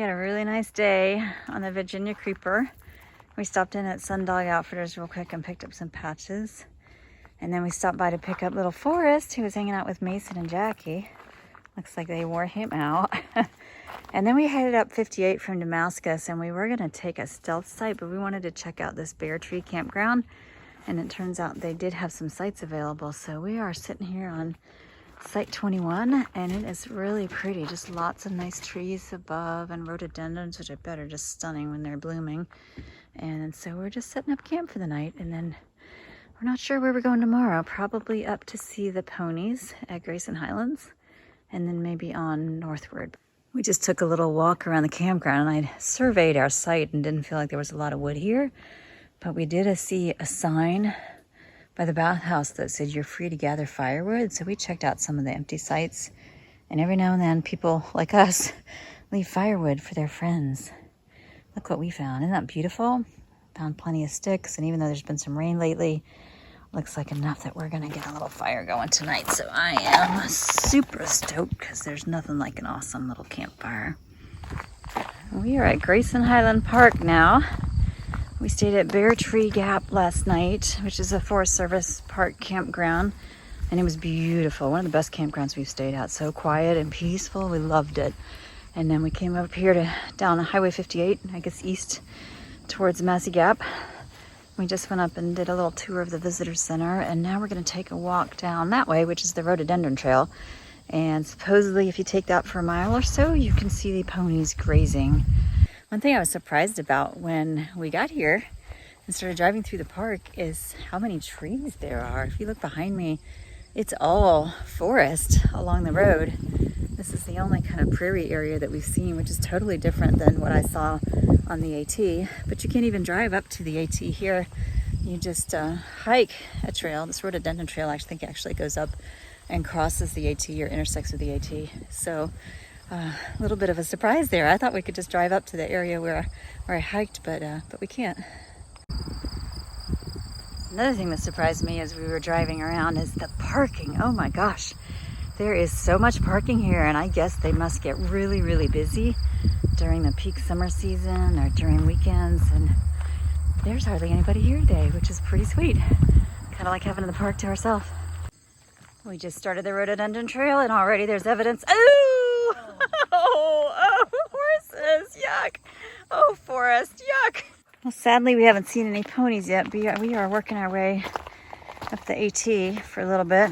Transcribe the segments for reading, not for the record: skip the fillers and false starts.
had a really nice day on the Virginia Creeper. We stopped in at Sundog Outfitters real quick and picked up some patches. And then we stopped by to pick up little Forrest, who was hanging out with Mason and Jackie. Looks like they wore him out. And then we headed up 58 from Damascus, and we were gonna take a stealth site, but we wanted to check out this Bear Tree campground. And it turns out they did have some sites available. So we are sitting here on Site 21, and it is really pretty. Just lots of nice trees above and rhododendrons, which I bet are just stunning when they're blooming. And so we're just setting up camp for the night, and then we're not sure where we're going tomorrow. Probably up to see the ponies at Grayson Highlands, and then maybe on northward. We just took a little walk around the campground, and I surveyed our site and didn't feel like there was a lot of wood here, but we did see a sign by the bathhouse that said you're free to gather firewood. So we checked out some of the empty sites, and every now and then people like us leave firewood for their friends. Look what we found. Isn't that beautiful? Found plenty of sticks, and even though there's been some rain lately, looks like enough that we're gonna get a little fire going tonight. So I am super stoked because there's nothing like an awesome little campfire. We are at Grayson Highland Park now. We stayed at Bear Tree Gap last night, which is a Forest Service park campground, and it was beautiful. One of the best campgrounds we've stayed at. So quiet and peaceful. We loved it. And then we came up here to down Highway 58, I guess east towards Massey Gap. We just went up and did a little tour of the visitor center, and now we're going to take a walk down that way, which is the rhododendron trail. And supposedly if you take that for a mile or so, you can see the ponies grazing. One thing I was surprised about when we got here and started driving through the park is how many trees there are. If you look behind me, it's all forest along the road. This is the only kind of prairie area that we've seen, which is totally different than what I saw on the AT. But you can't even drive up to the AT here. You just hike a trail. This rhododendron trail, I think, actually goes up and crosses the AT or intersects with the AT. So a little bit of a surprise there. I thought we could just drive up to the area where I hiked, but we can't. Another thing that surprised me as we were driving around is the parking. Oh my gosh, there is so much parking here, and I guess they must get really, really busy during the peak summer season or during weekends, and there's hardly anybody here today, which is pretty sweet. Kind of like having the park to ourselves. We just started the rhododendron trail, and already there's evidence. Ooh! Oh, horses, yuck. Oh, Forrest, yuck. Well, sadly, we haven't seen any ponies yet, but we are working our way up the AT for a little bit.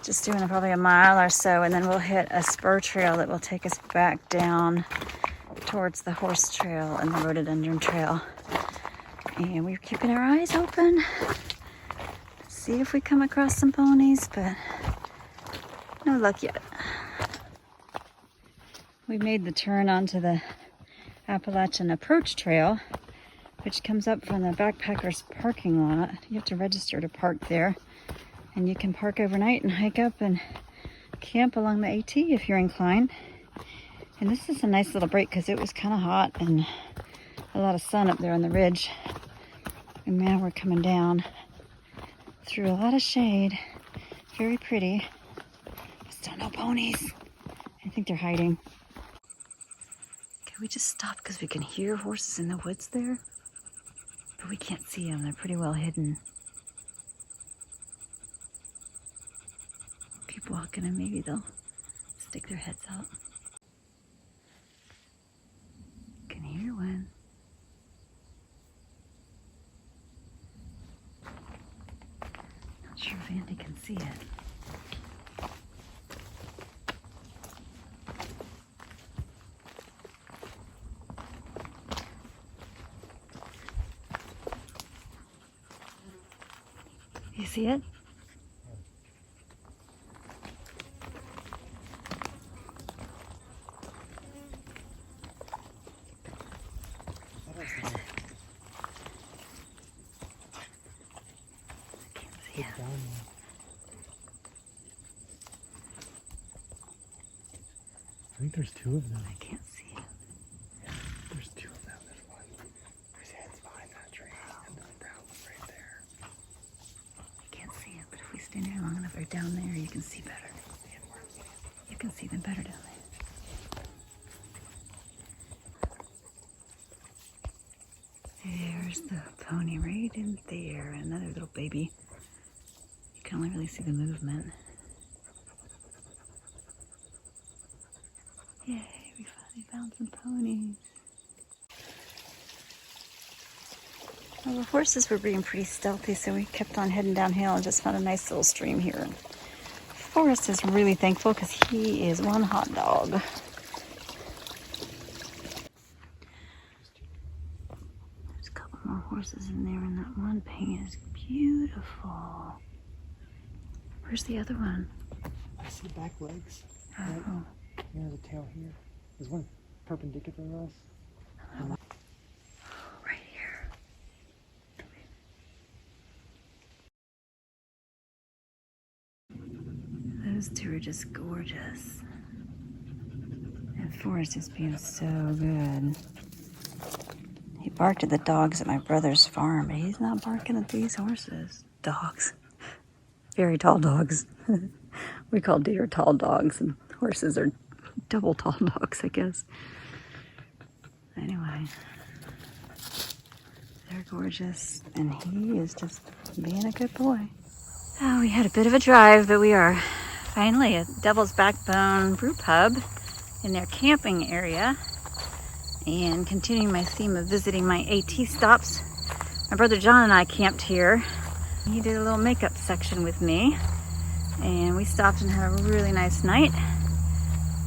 Just doing probably a mile or so, and then we'll hit a spur trail that will take us back down towards the horse trail and the rhododendron trail. And we're keeping our eyes open. See if we come across some ponies, but no luck yet. We made the turn onto the Appalachian Approach Trail, which comes up from the backpackers parking lot. You have to register to park there, and you can park overnight and hike up and camp along the AT if you're inclined. And this is a nice little break because it was kind of hot and a lot of sun up there on the ridge. And now we're coming down through a lot of shade. Very pretty. But still no ponies. I think they're hiding. We just stopped because we can hear horses in the woods there, but we can't see them. They're pretty well hidden. Keep walking and maybe they'll stick their heads out. Can hear one. Not sure if Andy can see it. You see it? Where is it? I can't see it. I think there's two of them. I can't see it. Yeah, there's two of them. There's one. His head's behind that tree, and then the brown one right there. You can't see it, but if we stand here long enough, right down there, you can see better. You can see them better down there. There's the pony right in there, another little baby. You can only really see the movement. Yay, we finally found some ponies. Well, the horses were being pretty stealthy, so we kept on heading downhill and just found a nice little stream here. Forrest is really thankful because he is one hot dog. There's a couple more horses in there, and that one paint is beautiful. Where's the other one? I see back legs. Oh. Right near the tail here. There's one perpendicular to us. Right here. Those two are just gorgeous. And Forrest is being so good. He barked at the dogs at my brother's farm, but he's not barking at these horses. Dogs. Very tall dogs. We call deer tall dogs, and horses are double tall dogs, I guess. Anyway, they're gorgeous, and he is just being a good boy. Oh, we had a bit of a drive, but we are finally at Devil's Backbone Brew Pub in their camping area, and continuing my theme of visiting my AT stops. My brother John and I camped here. He did a little makeup section with me, and we stopped and had a really nice night.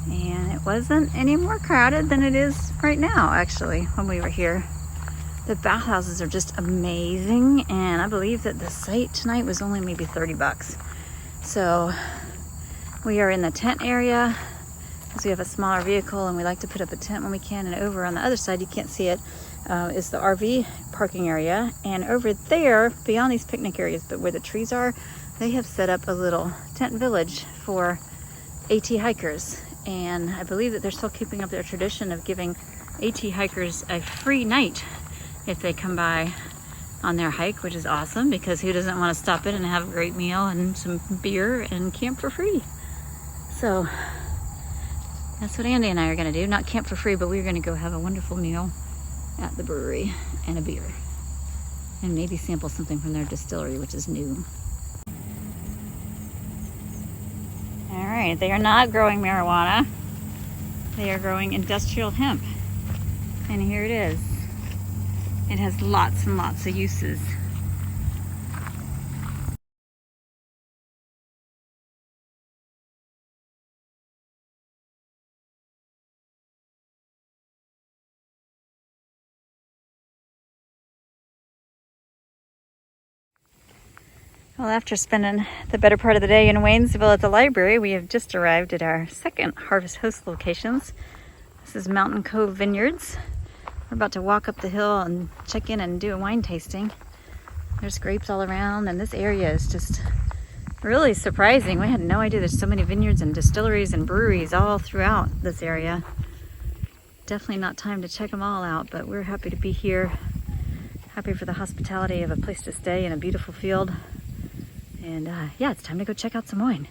And it wasn't any more crowded than it is right now, actually, when we were here. The bathhouses are just amazing, and I believe that the site tonight was only maybe $30. So we are in the tent area because we have a smaller vehicle and we like to put up a tent when we can. And over on the other side, you can't see it, is the RV parking area. And over there, beyond these picnic areas, but where the trees are, they have set up a little tent village for AT hikers. And I believe that they're still keeping up their tradition of giving AT hikers a free night if they come by on their hike, which is awesome, because who doesn't want to stop in and have a great meal and some beer and camp for free? So that's what Andy and I are going to do. Not camp for free, but we're going to go have a wonderful meal at the brewery and a beer, and maybe sample something from their distillery, which is new. All right, they are not growing marijuana. They are growing industrial hemp. And here it is. It has lots and lots of uses. Well, after spending the better part of the day in Waynesboro at the library, we have just arrived at our second Harvest Host locations. This is Mountain Cove Vineyards. We're about to walk up the hill and check in and do a wine tasting. There's grapes all around, and this area is just really surprising. We had no idea there's so many vineyards and distilleries and breweries all throughout this area. Definitely not time to check them all out, but we're happy to be here. Happy for the hospitality of a place to stay in a beautiful field. And yeah, it's time to go check out some wine.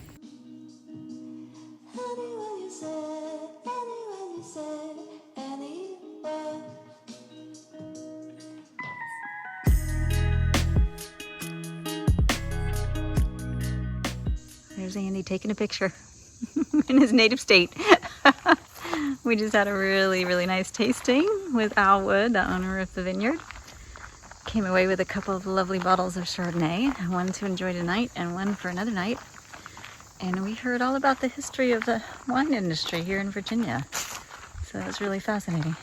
There's Andy taking a picture in his native state. We just had a really, really nice tasting with 𝘼𝙗𝙤, the owner of the vineyard. Came away with a couple of lovely bottles of Chardonnay, one to enjoy tonight and one for another night. And we heard all about the history of the wine industry here in Virginia. So it was really fascinating.